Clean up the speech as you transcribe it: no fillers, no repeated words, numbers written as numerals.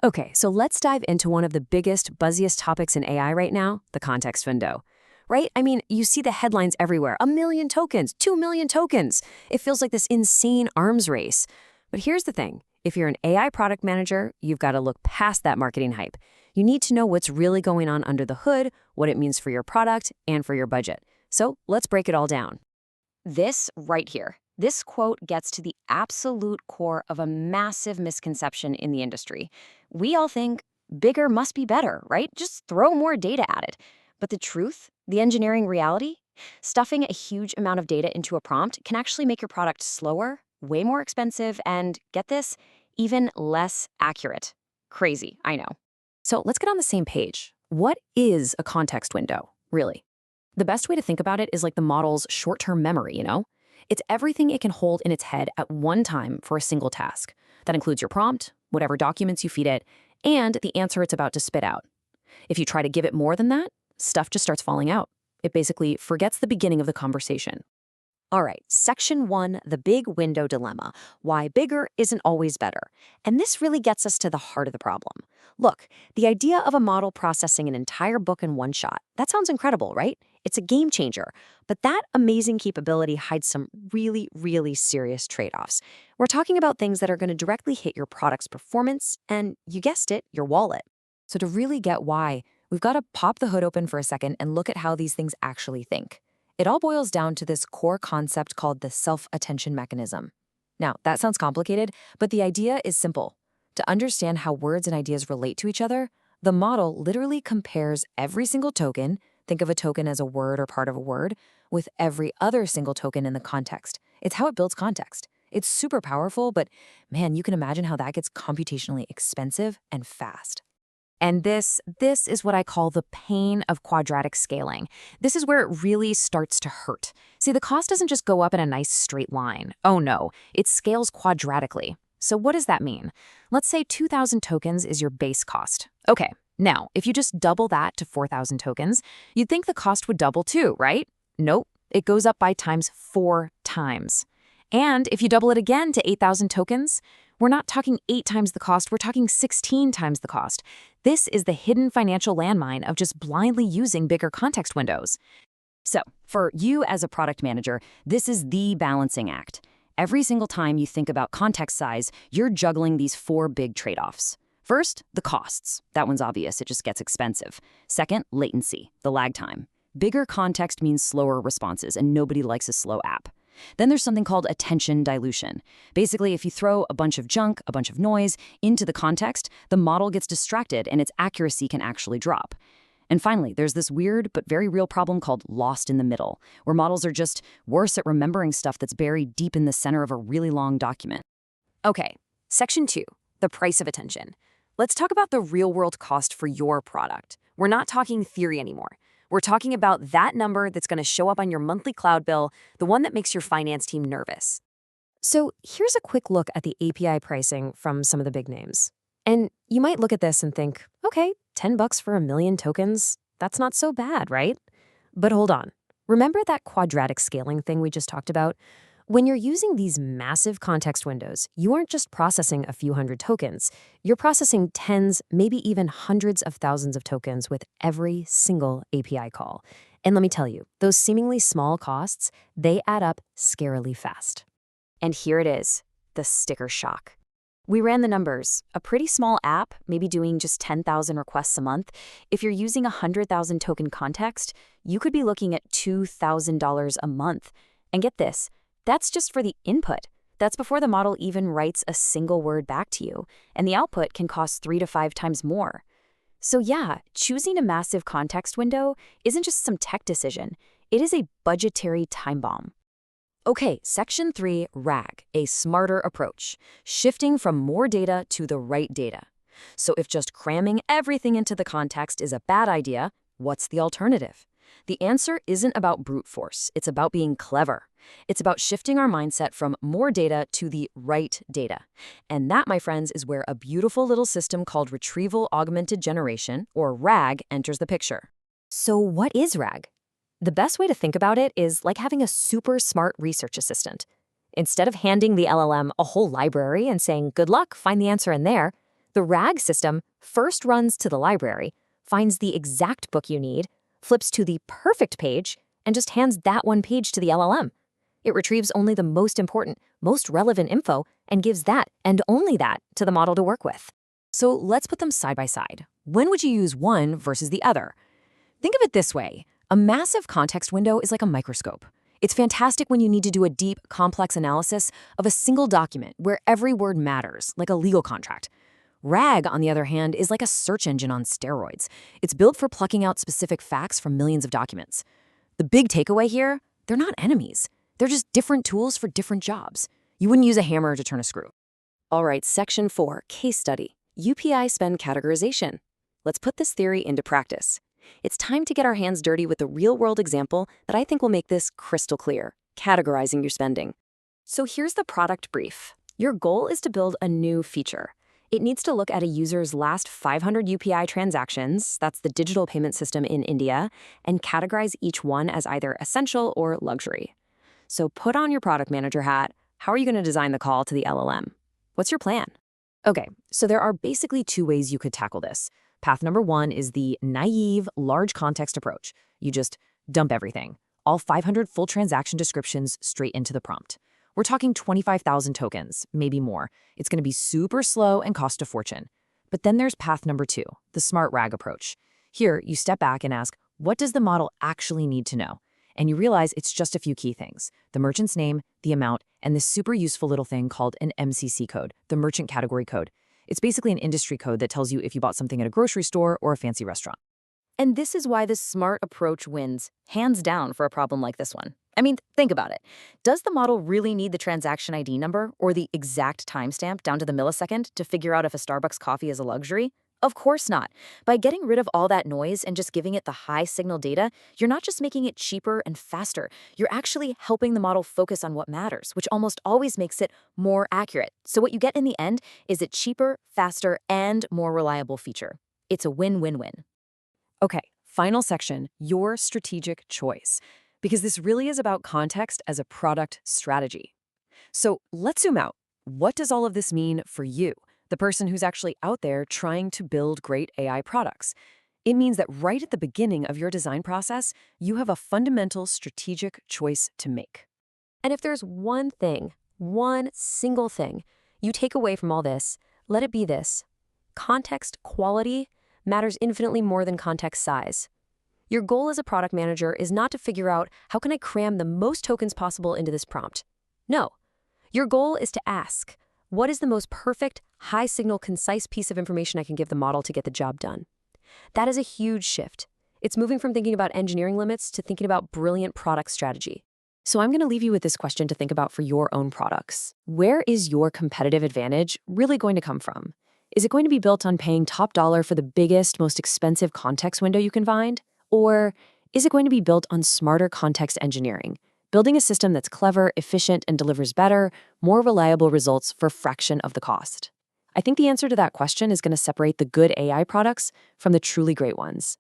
Okay, so let's dive into one of the biggest, buzziest topics in AI right now, the context window. Right? I mean, you see the headlines everywhere. 1 million tokens, 2 million tokens. It feels like this insane arms race. But here's the thing. If you're an AI product manager, you've got to look past that marketing hype. You need to know what's really going on under the hood, what it means for your product, and for your budget. So let's break it all down. This right here, this quote gets to the absolute core of a massive misconception in the industry. We all think bigger must be better, right? Just throw more data at it. But the truth, the engineering reality, stuffing a huge amount of data into a prompt can actually make your product slower, way more expensive, and get this, even less accurate. Crazy, I know. So let's get on the same page. What is a context window, really? The best way to think about it is like the model's short-term memory, It's everything it can hold in its head at one time for a single task. That includes your prompt, whatever documents you feed it, and the answer it's about to spit out. If you try to give it more than that, stuff just starts falling out. It basically forgets the beginning of the conversation. All right, section 1, the big window dilemma, why bigger isn't always better. And this really gets us to the heart of the problem. Look, the idea of a model processing an entire book in one shot, that sounds incredible, right? It's a game changer. But that amazing capability hides some really, really serious trade-offs. We're talking about things that are going to directly hit your product's performance and, you guessed it, your wallet. So to really get why, we've got to pop the hood open for a second and look at how these things actually think. It all boils down to this core concept called the self-attention mechanism. Now, that sounds complicated, but the idea is simple. To understand how words and ideas relate to each other, the model literally compares every single token, think of a token as a word or part of a word, with every other single token in the context. It's how it builds context. It's super powerful, but man, you can imagine how that gets computationally expensive and fast. And this is what I call the pain of quadratic scaling. This is where it really starts to hurt. See, the cost doesn't just go up in a nice straight line. Oh no, it scales quadratically. So what does that mean? Let's say 2,000 tokens is your base cost. Okay, now, if you just double that to 4,000 tokens, you'd think the cost would double too, right? Nope, it goes up by times 4 times. And if you double it again to 8,000 tokens, we're not talking 8 times the cost, we're talking 16 times the cost. This is the hidden financial landmine of just blindly using bigger context windows. So, for you as a product manager, this is the balancing act. Every single time you think about context size, you're juggling these 4 big trade-offs. First, the costs. That one's obvious, it just gets expensive. Second, latency, the lag time. Bigger context means slower responses, and nobody likes a slow app. Then there's something called attention dilution. Basically, if you throw a bunch of junk, a bunch of noise, into the context, the model gets distracted and its accuracy can actually drop. And finally, there's this weird but very real problem called lost in the middle, where models are just worse at remembering stuff that's buried deep in the center of a really long document. Okay, section 2, the price of attention. Let's talk about the real-world cost for your product. We're not talking theory anymore. We're talking about that number that's going to show up on your monthly cloud bill, the one that makes your finance team nervous. So here's a quick look at the API pricing from some of the big names. And you might look at this and think, okay, $10 for 1 million tokens, that's not so bad, right? But hold on. Remember that quadratic scaling thing we just talked about? When you're using these massive context windows, you aren't just processing a few hundred tokens. You're processing tens, maybe even hundreds of thousands of tokens with every single API call. And let me tell you, those seemingly small costs, they add up scarily fast. And here it is, the sticker shock. We ran the numbers. A pretty small app, maybe doing just 10,000 requests a month, if you're using 100,000 token context, you could be looking at $2,000 a month. And get this, that's just for the input. That's before the model even writes a single word back to you, and the output can cost 3 to 5 times more. So yeah, choosing a massive context window isn't just some tech decision. It is a budgetary time bomb. Okay, section 3, RAG, a smarter approach, shifting from more data to the right data. So if just cramming everything into the context is a bad idea, what's the alternative? The answer isn't about brute force, it's about being clever. It's about shifting our mindset from more data to the right data. And that, my friends, is where a beautiful little system called Retrieval-Augmented Generation, or RAG, enters the picture. So what is RAG? The best way to think about it is like having a super smart research assistant. Instead of handing the LLM a whole library and saying, good luck, find the answer in there, The RAG system first runs to the library, finds the exact book you need, flips to the perfect page, and just hands that one page to the LLM. It retrieves only the most important, most relevant info and gives that, and only that, to the model to work with. So let's put them side by side. When would you use one versus the other? Think of it this way. A massive context window is like a microscope. It's fantastic when you need to do a deep, complex analysis of a single document where every word matters, like a legal contract. RAG, on the other hand, is like a search engine on steroids. It's built for plucking out specific facts from millions of documents. The big takeaway here, they're not enemies. They're just different tools for different jobs. You wouldn't use a hammer to turn a screw. All right, Section 4, Case Study, UPI Spend Categorization. Let's put this theory into practice. It's time to get our hands dirty with a real-world example that I think will make this crystal clear, categorizing your spending. So here's the product brief. Your goal is to build a new feature. It needs to look at a user's last 500 UPI transactions, that's the digital payment system in India, and categorize each one as either essential or luxury. So put on your product manager hat. How are you going to design the call to the LLM? What's your plan? Okay, so there are basically two ways you could tackle this. Path number one is the naive, large context approach. You just dump everything, all 500 full transaction descriptions straight into the prompt. We're talking 25,000 tokens, maybe more. It's going to be super slow and cost a fortune. But then there's path number two, the smart RAG approach. Here, you step back and ask, what does the model actually need to know? And you realize it's just a few key things: the merchant's name, the amount, and this super useful little thing called an MCC code, the merchant category code. It's basically an industry code that tells you if you bought something at a grocery store or a fancy restaurant. And this is why this smart approach wins, hands down, for a problem like this one. I mean, think about it. Does the model really need the transaction ID number or the exact timestamp down to the millisecond to figure out if a Starbucks coffee is a luxury? Of course not. By getting rid of all that noise and just giving it the high signal data, you're not just making it cheaper and faster, you're actually helping the model focus on what matters, which almost always makes it more accurate. So what you get in the end is a cheaper, faster, and more reliable feature. It's a win-win-win. Okay, final section, your strategic choice, because this really is about context as a product strategy. So let's zoom out. What does all of this mean for you, the person who's actually out there trying to build great AI products? It means that right at the beginning of your design process, you have a fundamental strategic choice to make. And if there's one thing, one single thing, you take away from all this, let it be this: context quality matters infinitely more than context size. Your goal as a product manager is not to figure out, how can I cram the most tokens possible into this prompt? No. Your goal is to ask, what is the most perfect, high-signal, concise piece of information I can give the model to get the job done? That is a huge shift. It's moving from thinking about engineering limits to thinking about brilliant product strategy. So I'm going to leave you with this question to think about for your own products. Where is your competitive advantage really going to come from? Is it going to be built on paying top dollar for the biggest, most expensive context window you can find? Or is it going to be built on smarter context engineering, building a system that's clever, efficient, and delivers better, more reliable results for a fraction of the cost? I think the answer to that question is going to separate the good AI products from the truly great ones.